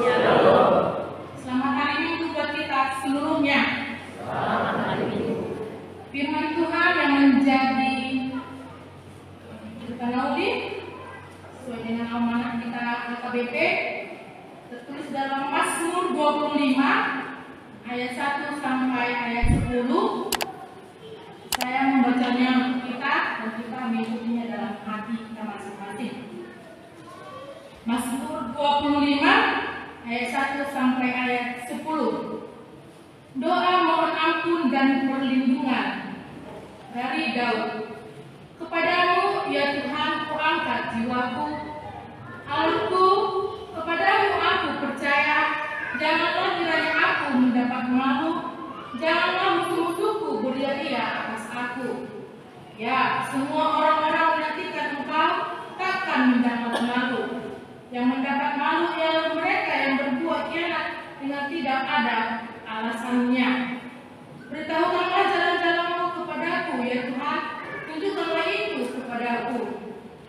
Selamat hari Minggu buat kita seluruhnya. Firman Tuhan yang menjadi kita laudi sesuai dengan amanah kita KBP tertulis dalam Mazmur 25 ayat 1 sampai ayat 10. Saya membacanya untuk kita dan kita mengikutinya dalam hati kita masing-masing. Mazmur 25 ayat 1 sampai ayat 10. Doa mohon ampun dan perlindungan dari Daud. Kepadamu ya Tuhan kuangkat jiwaku, Allahku, kepadamu aku percaya. Janganlah kiranya aku mendapat malu, janganlah musuh-musuhku berdiri atas aku. Ya, semua orang-orang menantikan engkau takkan mendapat malu. Yang mendapat malu ialah mereka yang berbuat khianat dengan tidak ada alasannya. Beritahukanlah jalan-jalanmu kepadaku ya Tuhan, tunjukkanlah itu kepadaku.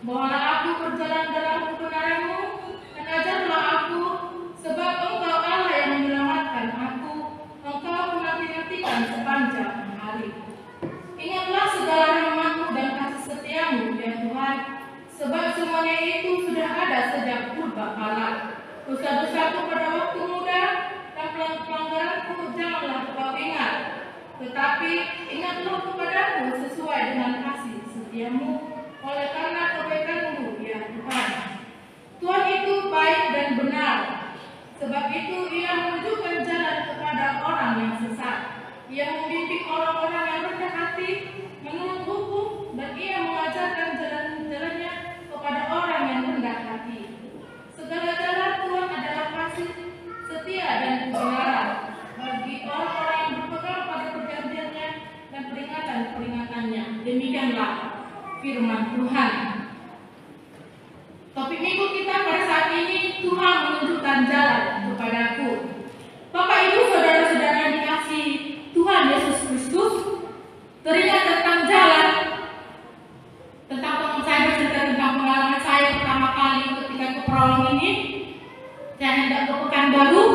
Bawalah aku berjalan dalam kebenaran-Mu dan ajarlah aku, sebab Engkau Allah yang menyelamatkan aku. Engkau menanti-nantikan sepanjang hari. Ingatlah segala rahmat-Mu dan kasih setia-Mu ya Tuhan, sebab semuanya itu sudah ada sejak purbakala. Dosa-dosaku pada waktu muda dan pelanggaranku janganlah Kau ingat. Tetapi ingatlah kepadaku sesuai dengan kasih setia-Mu, oleh karena kebaikan-Mu ya Tuhan. Tuhan itu baik dan benar, sebab itu Ia menunjukkan jalan kepada orang yang sesat. Ia membimbing orang-orang yang rendah hati menurut hukum, dan Ia mengajarkan jalan-jalannya kepada orang yang rendah hati. Segala jalan Tuhan adalah kasih, setia dan kebenaran bagi orang-orang yang berpegang pada perjanjiannya dan peringatan-peringatannya. Demikianlah firman Tuhan. Topik minggu kita pada saat ini, Tuhan menunjukkan jalan kepadaku. Bapak Ibu saudara-saudara yang dikasihi Tuhan Yesus Kristus, teringat tentang jalan, tentang teman saya bercerita tentang pengalaman saya pertama kali ketika ke Perawang ini. Saya hendak ke Pekanbaru.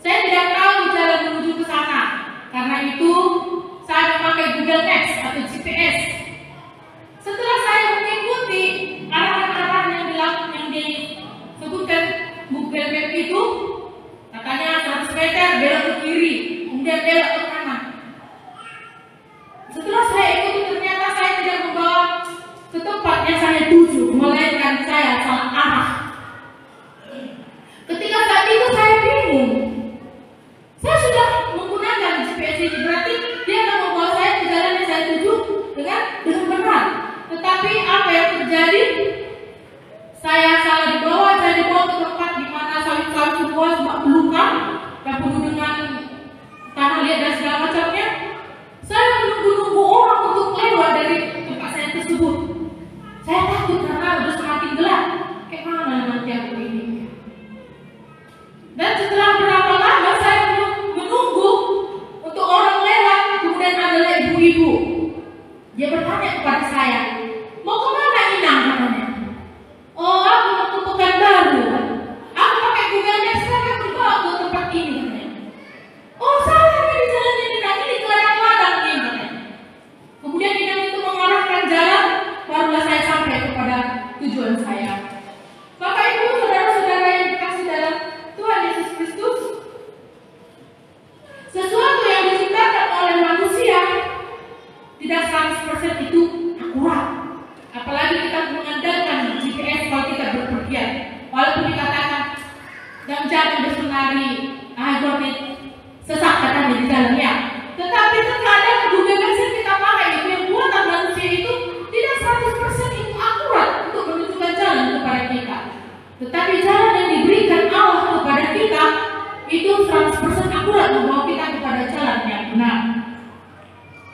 Saya tidak tahu jalan menuju ke sana. Karena itu saya memakai Google Maps atau GPS. Setelah saya mengikuti arahan-arahan yang disebutkan Google Maps itu, katanya 100 meter belok ke kiri, kemudian belok ke kanan. Setelah saya ikuti, ternyata saya tidak membawa ke tempat yang saya tuju, melainkan saya salah arah. Ketika saat itu saya bingung. Saya sudah menggunakan GPS ini, berarti dia akan membawa saya ke jalan yang saya tuju dengan benar. Tetapi apa yang terjadi? Saya salah dibawa, saya dibawa ke tempat di mana sawit-sawit semua cuma belukar dan penuh dengan tanah liat dan segala macamnya. Saya menunggu-nunggu orang untuk lewat dari tempat saya tersebut. Saya takut karena sudah semakin gelap. Kayak mana nanti aku ini? Dan setelah berapa lama saya menunggu untuk orang lewat, kemudian adalah ibu-ibu. Dia bertanya kepada saya, mau kemana Inang katanya? Oh, aku mau ke Pekanbaru. Aku pakai Google Maps, saya dibawa ke tempat ini katanya. Oh, salah di jalan ini, ini ke ladang-ladang ini katanya. Kemudian Inang itu mengarahkan jalan, barulah saya sampai kepada tujuan saya. Bapak Ibu saudara-saudara yang dikasih dalam Tuhan Yesus Kristus, sesuatu yang diciptakan oleh manusia tidak 100% itu akurat. Apalagi kita mengandalkan GPS kalau kita berpergian. Walaupun dikatakan dan jangan bersenari algoritma sesat katanya di dalamnya, tetapi terkadang Google Maps yang kita pakai itu yang buatan manusia itu tidak 100% itu akurat untuk menunjukkan jalan kepada kita. Tetapi jalan yang diberikan Allah kepada kita itu 100% akurat membawa kita kepada jalan yang benar.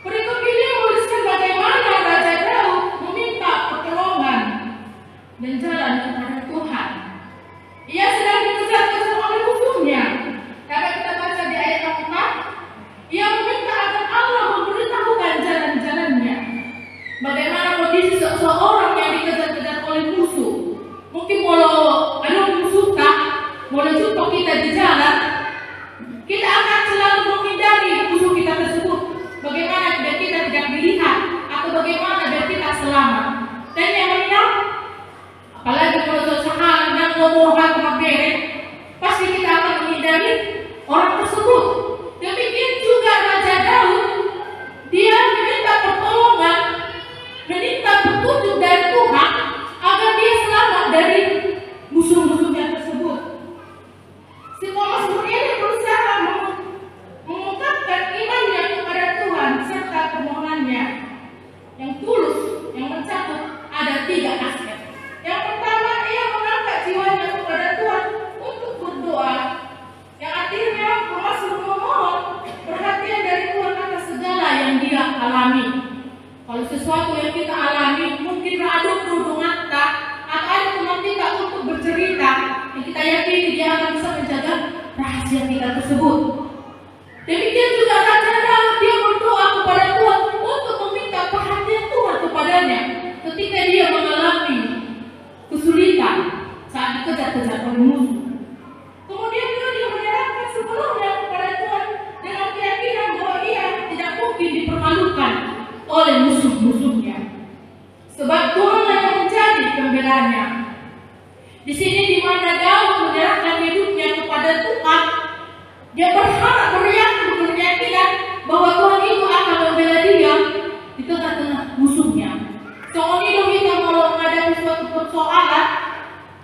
Berikut ini menuliskan bagaimana Raja Daud meminta pertolongan dan jalan kepada Tuhan. Ia sedang dikejar-kejar oleh musuhnya. Dapat kita baca di ayat 4. Ia meminta agar Allah memberitahukan jalan-jalannya. Bagaimana kondisi seseorang yang dikejar-kejar oleh musuh? Mungkin kalau ada musuh tak, mau jumpa kita 3 aspek. Yang pertama, ia mengangkat jiwanya kepada Tuhan untuk berdoa, yang akhirnya masuk memohon perhatian dari Tuhan atas segala yang dia alami. Kalau sesuatu yang kita alami, mungkin ada perundungan kita, atau ada teman kita untuk bercerita, yang kita yakini dia akan bisa menjaga rahasia kita tersebut. Demikian juga Raja Daud, dia berdoa kepada Tuhan untuk meminta perhatian Tuhan kepadanya ketika dia mengalami kesulitan saat dikejar-kejar oleh musuh. Kemudian juga dia menyerahkan sepenuhnya kepada Tuhan dengan keyakinan bahwa ia tidak mungkin dipermalukan oleh musuh-musuhnya, sebab Tuhanlah yang menjadi pembelanya. Di sini di mana Daud menyerahkan hidupnya kepada Tuhan, dia berharap berkeyakinan bahwa Tuhan itu akan membela dia di tengah-tengah musuhnya. Soalnya kita kalau menghadapi suatu persoalan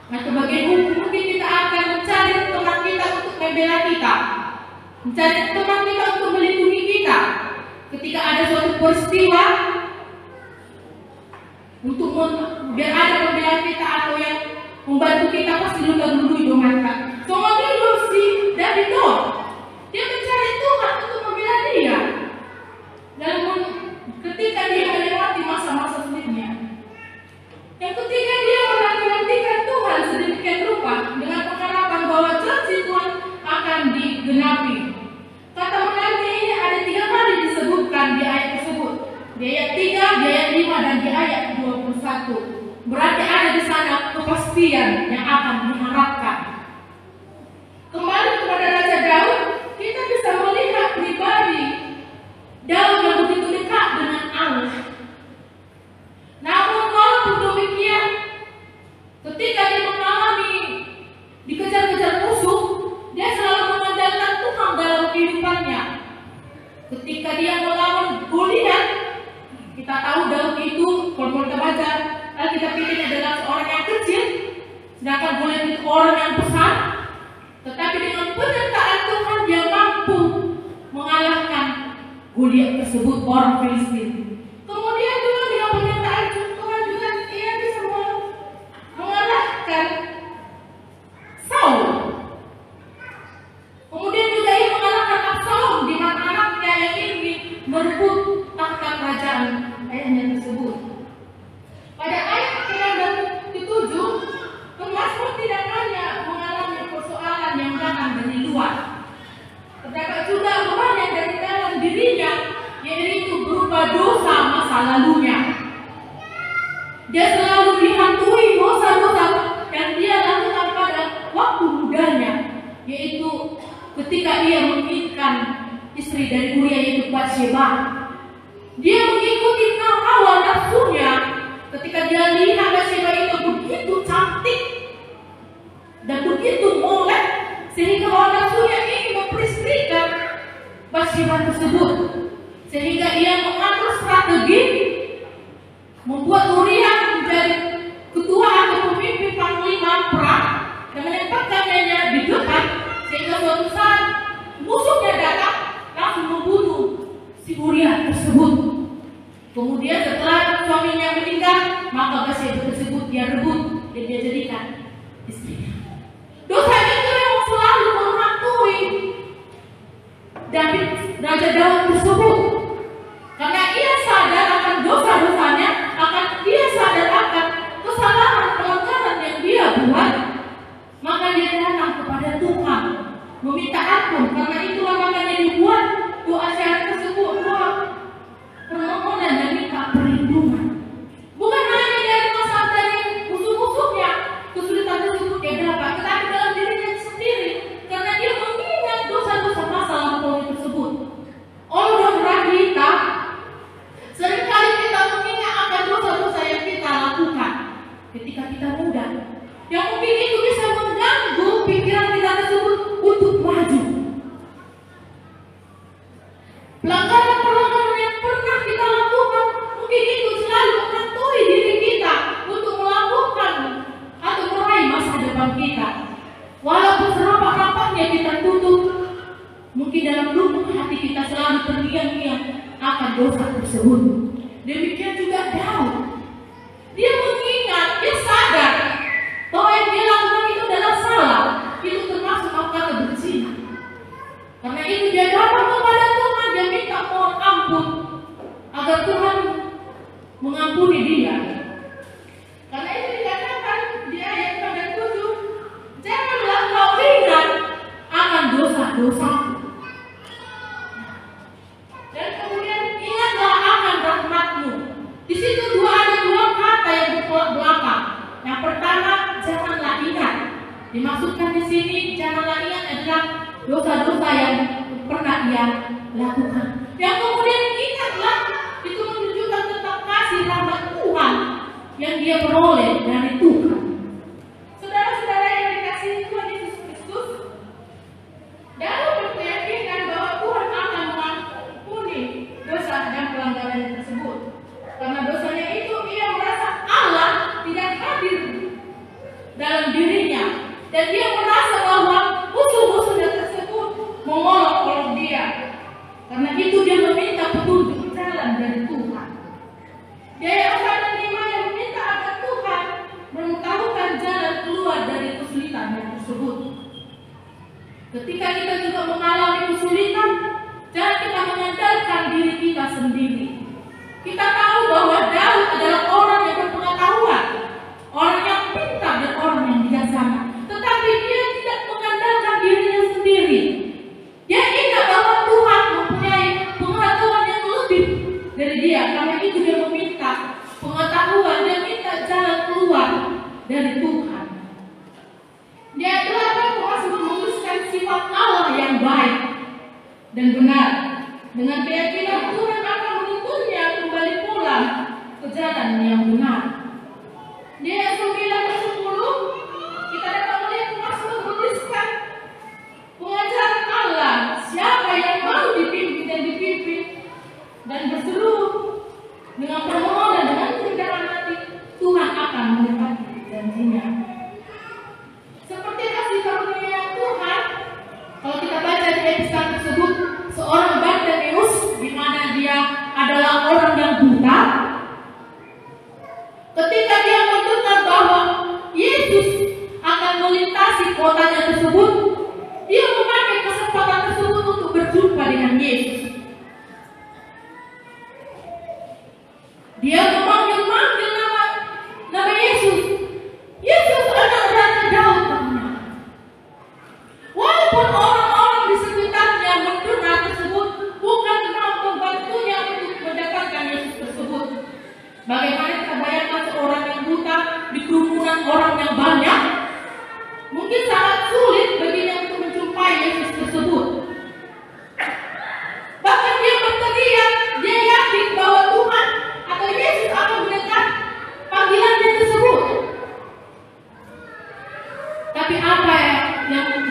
atau bagian hukum, mungkin kita akan mencari teman kita untuk membela kita, mencari teman kita untuk melindungi kita. Ketika ada suatu peristiwa, untuk biar ada pembela kita atau yang membantu kita, pasti dulu doakan. Soalnya dari Daud, dia mencari Tuhan untuk membela dia. Namun ketika dia melewati masa-masa sulitnya, yang ketiga dia menantikan Tuhan sedemikian rupa dengan pengharapan bahwa janji Tuhan akan digenapi. Kata menanti ini ada 3 kali disebutkan di ayat tersebut, di ayat 3, di ayat 5, dan di ayat 21. Berarti ada di sana kepastian yang akan diharapkan. Kembali kepada Raja Daud, kita bisa melihat pribadi Daud yang begitu dekat dengan Allah. Namun walaupun demikian, ketika dia mengalami dikejar-kejar musuh, dia selalu mengandalkan Tuhan dalam kehidupannya. Ketika dia melawan Goliat, kita tahu Daud itu, kalau kita baca Alkitab ini adalah seorang yang kecil, sedangkan Goliat itu orang yang besar. Tetapi dengan penyertaan Tuhan dia mampu mengalahkan Goliat tersebut, orang Filistin. Kemudian juga dengan penyertaan Tuhan juga ia bisa mengalahkan Saul. Kemudian juga ia mengalahkan Absalom, di mana anaknya yang ingin merebut tahta kerajaan ayahnya tersebut. Pada ayat ke-6 dan ke-7, Mazmur tidak hanya mengalami persoalan yang datang dari luar, terdapat juga beban yang dari dalam dirinya, yaitu berupa dosa masa lalunya. Dia selalu dihantui dosa-dosa yang dia lakukan pada waktu mudanya, yaitu ketika ia menginginkan istri dari Uria, yaitu Batsheba. Dia mengikuti hawa nafsunya ketika dia lihat Batsheba itu begitu cantik dan begitu molek, sehingga hawa nafsunya ingin memperistrikan Batsheba tersebut, sehingga ia mengatur strategi membuat Uria menjadi ketua atau pemimpin panglima perang dan menempatkannya di depan, sehingga suatu saat musuhnya datang langsung membunuh si Uria tersebut. Kemudian setelah suaminya meninggal, maka Batsheba tersebut dia rebut dan dia jadikan istrinya. Dosa itu yang selalu menghantui Raja Daud tersebut, karena ia sadar akan dosa-dosanya, dia sadar akan kesalahan pelanggaran yang dia buat, maka dia datang kepada Tuhan meminta ampun. Karena itulah makanya dibuat doa syarat tersebut, doa permohonan dan minta perlindungan. Bukan hanya dari masalah dari musuh-musuhnya kesulitan tersebut dia dapat, tetapi dalam dirinya sendiri, karena dia mengingat dosa-dosa masa lampau tersebut. Orang kita seringkali kita mengingat akan dosa-dosa yang kita lakukan ketika kita muda, yang mungkin itu bisa mengganggu pikiran kita tersebut untuk maju. Pelanggaran-pelanggaran yang pernah kita lakukan, mungkin itu selalu menghantui diri kita untuk melakukan atau meraih masa depan kita. Walaupun serampak-rampaknya kita tutup, mungkin dalam lubuk hati kita selalu terngiang-ngiang akan dosa tersebut. Demikian juga Daud, dia mengingat dia. Karena itu dikatakan di ayat 7, janganlah kau ingat akan dosa-dosa. Dan kemudian ingatlah akan rahmatmu. Di situ ada dua kata yang bertolak belakang. Yang pertama, janganlah ingat. Dimaksudkan di sini janganlah ingat adalah dosa-dosa yang pernah ia lakukan. Yang kemudian ingatlah, itu menunjukkan tentang kasih rahmat Tuhan yang dia peroleh dari Tuhan. Saudara-saudara yang dikasihi Tuhan Yesus Kristus, dalam berkeyakinan bahwa Tuhan akan mengampuni dosa dan pelanggaran tersebut. Karena dosanya itu ia merasa Allah tidak hadir dalam dirinya, dan dia merasa bahwa musuh-musuhnya tersebut mengolok-olok dia. Karena itu dia meminta petunjuk jalan dari Tuhan. Dia yang akan menerima yang meminta agar Tuhan memberitahukan jalan keluar dari kesulitan yang tersebut. Ketika kita juga mengalami kesulitan, jangan kita mengandalkan diri kita sendiri. Kita tahu bahwa Daud adalah orang yang berpengetahuan, orang yang pintar dan orang yang bijaksana. Tetapi dia tidak mengandalkan dirinya sendiri. Dia ingat bahwa Tuhan mempunyai pengetahuan yang lebih dari dia. Karena itu dia meminta pengetahuan, dia minta jalan keluar dari Tuhan. Dia telah berkuasa memuluskan sifat Allah yang baik dan benar. Dengan keyakinan Tuhan akan menuntunnya kembali pulang ke jalan yang benar. Di ayat 9 dan 10 kita dapat melihat Mazmur menuliskan pengajaran Allah, siapa yang mau dipimpin dan berseru dengan permohonan dengan kerendahan hati, Tuhan akan menepati janjinya. Seperti kasih karunia Tuhan, kalau kita baca di episode tersebut, seorang Bartimeus, di mana dia adalah orang yang buta, ketika dia mendengar bahwa Yesus akan melintasi kotanya tersebut, dia memakai kesempatan tersebut untuk berjumpa dengan Yesus. Dia memanggil nama Yesus. Yesus anak Raja Daud. Walaupun orang-orang di sekitarnya mendengar tersebut, bukan mau membantunya untuk mendapatkan Yesus tersebut. Bagaimana kita bayangkan seorang yang buta di kerumunan orang yang banyak? Mungkin sangat sulit baginya untuk menjumpai Yesus tersebut. Bahkan dia berteriak, dia yakin bahwa Tuhan atau Yesus akan mendengar panggilannya tersebut. Tapi apa yang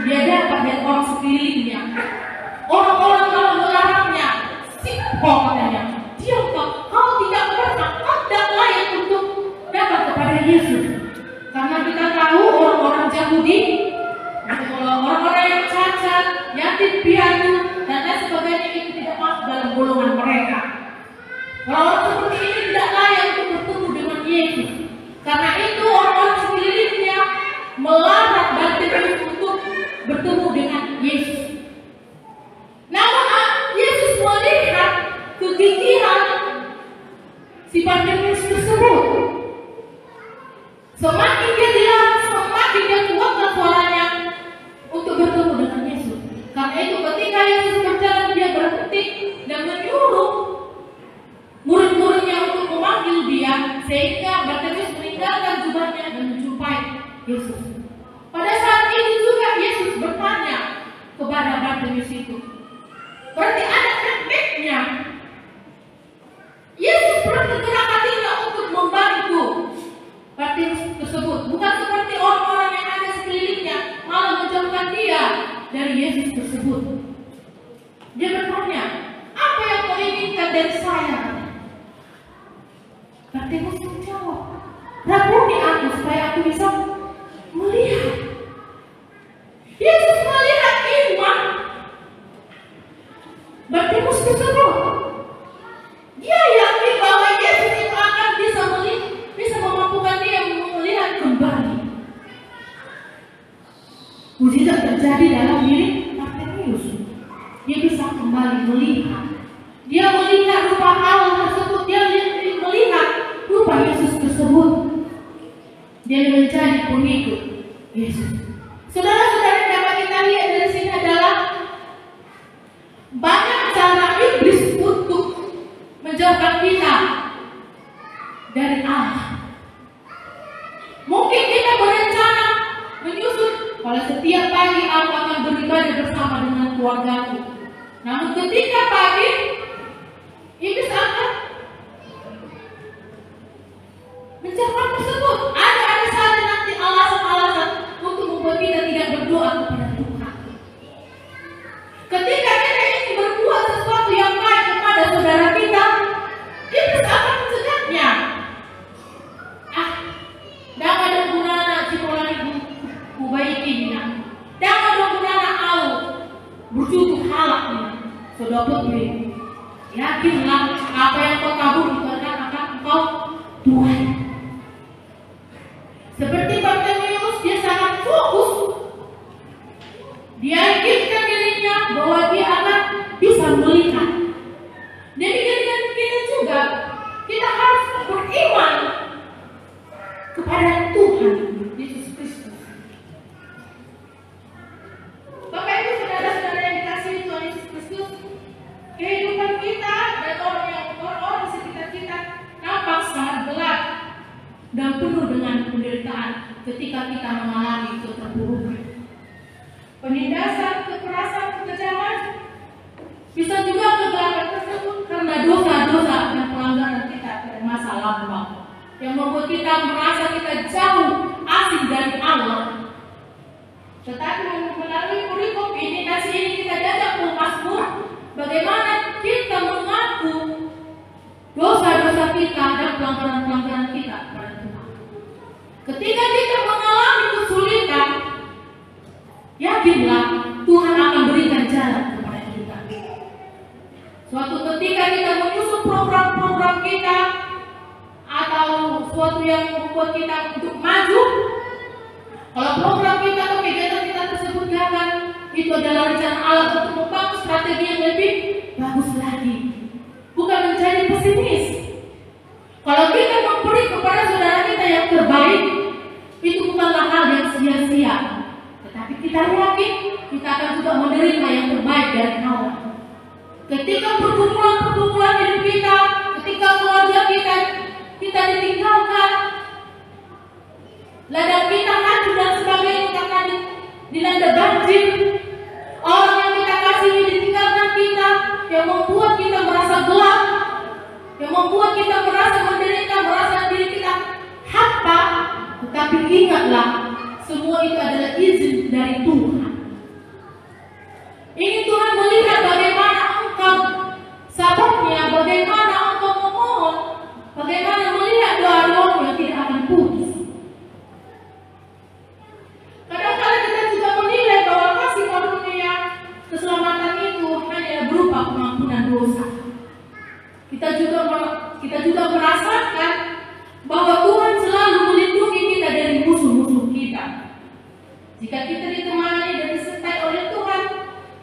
dia dapat dari orang sekelilingnya? Orang-orang kalau melarangnya, kok katanya, diam kau tidak pernah, kau tidak layak untuk datang kepada Yesus. Karena kita tahu orang-orang Yahudi, orang-orang yang cacat, yatim piatu, dan lain sebagainya itu tidak masuk dalam golongan mereka. Orang-orang seperti ini tidak layak untuk bertemu dengan Yesus. Karena itu orang-orang sekelilingnya melarang Bartimeus untuk bertemu dengan Yesus. Namun Yesus melihat kegigihan si Bartimeus tersebut. Semakin dia dilarang, semakin dia kuatkan suaranya untuk bertemu dengan Yesus. Karena itu ketika Yesus berjalan, dia berhenti dan menyuruh murid-muridnya untuk memanggil dia, sehingga Bartimeus meninggalkan jubahnya dan menjumpai Yesus. Pada saat itu juga Yesus bertanya kepada Bartimeus itu, berarti ada efeknya. Yesus bergerak hatinya untuk membantu Bartimeus tersebut, bukan seperti orang-orang yang ada sekelilingnya malah menjauhkan dia dari Yesus tersebut. Dia bertanya, apa yang kau inginkan dari saya? Bartimeus menjawab, rabuni aku supaya aku bisa melihat. Yesus melihat iman Bartimeus tersebut. Dia yakin bahwa Yesus itu akan bisa memampukan dia melihat kembali. Mujizat terjadi dalam diri Bartimeus. Dia bisa kembali melihat. Dia melihat rupa Allah tersebut. Dia melihat rupa Yesus dia menjadi pengikut Yesus. Saudara-saudara, yang dapat kita lihat dari sini adalah banyak cara iblis untuk menjauhkan kita dari Allah. Mungkin kita berencana menyusun, kalau setiap pagi aku akan beribadah bersama dengan keluargaku. Namun ketika pagi, iblis akan menjauhkan tersebut. Ada saja nanti alasan-alasan untuk membuat kita tidak berdoa kepada Tuhan. Ketika kita ingin berbuat sesuatu yang baik kepada saudara kita, iblis akan mencegahnya. Dah ada gunanya cipolan kubaiki na. Dah ada gunanya au berjutu halak ni. Saudara putri, yakinlah apa yang kau tabur itu akan engkau tuai. Seperti Bartimeus, dia sangat fokus. Dia yakinkan dirinya bahwa dia akan bisa melihat. Jadi dengan kita juga, kita harus beriman kepada Tuhan Yesus Kristus. Bapak Ibu, saudara-saudara yang dikasihi Tuhan Yesus Kristus, kehidupan kita dan orang-orang di sekitar kita nampak sangat gelap dan penuh dengan penderitaan ketika kita mengalami keterpurukan. Penindasan, kekerasan, kekejaman, bisa juga kegelapan tersebut karena dosa-dosa dan pelanggaran kita pada masa lampau yang membuat kita merasa kita jauh asing dari Allah. Tetapi melalui perikop ini, kasih ini kita diajak Mazmur bagaimana kita mengaku dosa-dosa kita dan pelanggaran-pelanggaran kita kepada Tuhan. Ketika kita mengalami kesulitan, yakinlah Tuhan akan berikan jalan kepada kita. Suatu ketika kita menyusun program-program kita atau sesuatu yang membuat kita untuk maju, kalau program kita atau kegiatan kita tersebut gagal, itu adalah rencana Allah untuk membangun strategi yang lebih bagus lagi, bukan menjadi pesimis. Kalau kita memberi kepada saudara kita yang terbaik, itu bukanlah hal yang sia-sia, tetapi kita yakin kita akan juga menerima yang terbaik dari Allah. Ketika pergumulan-pergumulan hidup kita, ketika keluarga kita ditinggalkan, ladang kita hancur dan sebagainya karena dilanda banjir, orang yang kita kasihi ditinggalkan kita, yang membuat kita merasa gelap, yang membuat kita merasa menderita, merasa diri kita hampa. Tetapi ingatlah, semua itu adalah izin dari Tuhan. Ingin Tuhan melihat bagaimana engkau sabarnya, bagaimana engkau memohon, bagaimana melihat doa-doamu yang tidak akan putus. Kadang-kadang kita juga menilai bahwa kasih karunia keselamatan itu hanya berupa pengampunan dosa. Kita juga merasakan bahwa Tuhan selalu melindungi kita dari musuh-musuh kita. Jika kita ditemani dan disertai oleh Tuhan,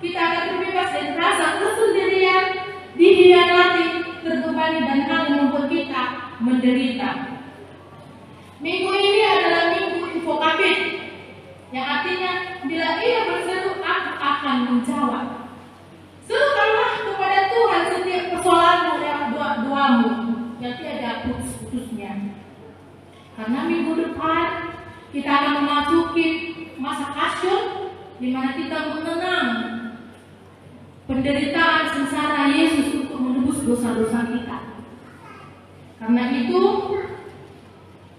kita akan terbebas dari rasa kesendirian, dihianati, terbebani dan hal yang membuat kita menderita. Minggu ini adalah minggu infokabit, yang artinya bila ia berseru, aku akan menjawab. Serukanlah kepada Tuhan setiap persoalanmu dan doa-doamu yang tiada putus-putusnya. Karena minggu depan kita akan memasuki masa kasyur, di mana kita mengenang penderitaan sengsara Yesus untuk menebus dosa-dosa kita. Karena itu,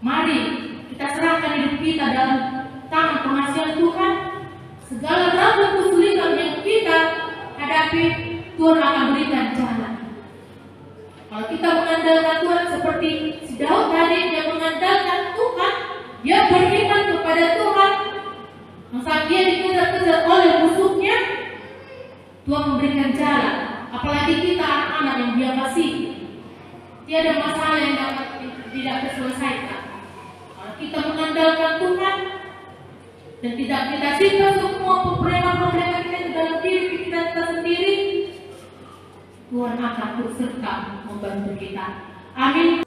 mari kita serahkan hidup kita dalam tangan pengasihan Tuhan. Segala ragam kesulitan yang kita hadapi, Tuhan akan berikan jalan. Kalau kita mengandalkan Tuhan seperti si Daud tadi, dia mengandalkan Tuhan, dia beriman kepada Tuhan, masa dia dikejar-kejar oleh musuhnya, Tuhan memberikan jalan. Apalagi kita anak-anak yang dia kasih, tiada masalah yang dapat tidak terselesaikan. Kalau kita mengandalkan Tuhan dan tidak kita simpan semua problema-problema kita di dalam diri kita sendiri, Tuhan akan berserta membantu kita. Amin.